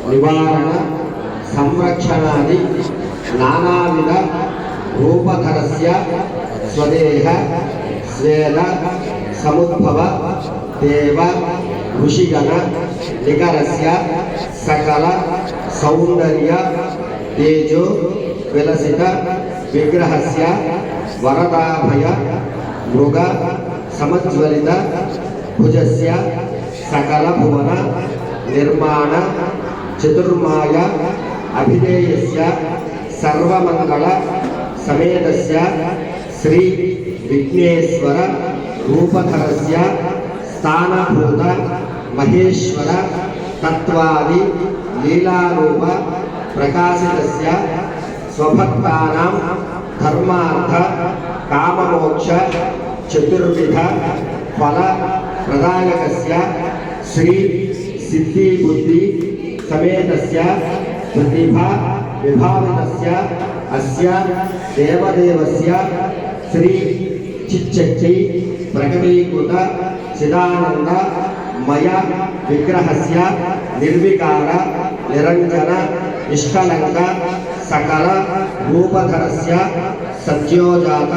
निवारण संरक्षणादि नानाविध रूपधरस्य स्वदेह स्वेद समुद्भव देव ऋषिगण निकरस्य सकल सौंदर्य तेजो विलसित विग्रहस्य वरदाभय मृग समज्वलित भुजस्य सकल भुवन निर्माण चतुर्माय अभिधेयस्य सर्वमंगल समेतस्य श्री विघ्नेश्वर रूपधरस्य स्थानभूत महेश्वर तत्वादि लीलारूप प्रकाशितस्य स्वभक्तानां धर्मार्थ काममोक्ष चतुर्विध फल प्रदायकस्य श्री सिद्धि बुद्धि समेतस्य प्रतिभा विभावितस्य अस्य देवदेवस्य श्री चिच्चक्ति प्रकटीकृत चिदानंद मय विग्रहस्य निर्विकार निरंजन निष्कलंक सकल रूपधरस्य सद्योजात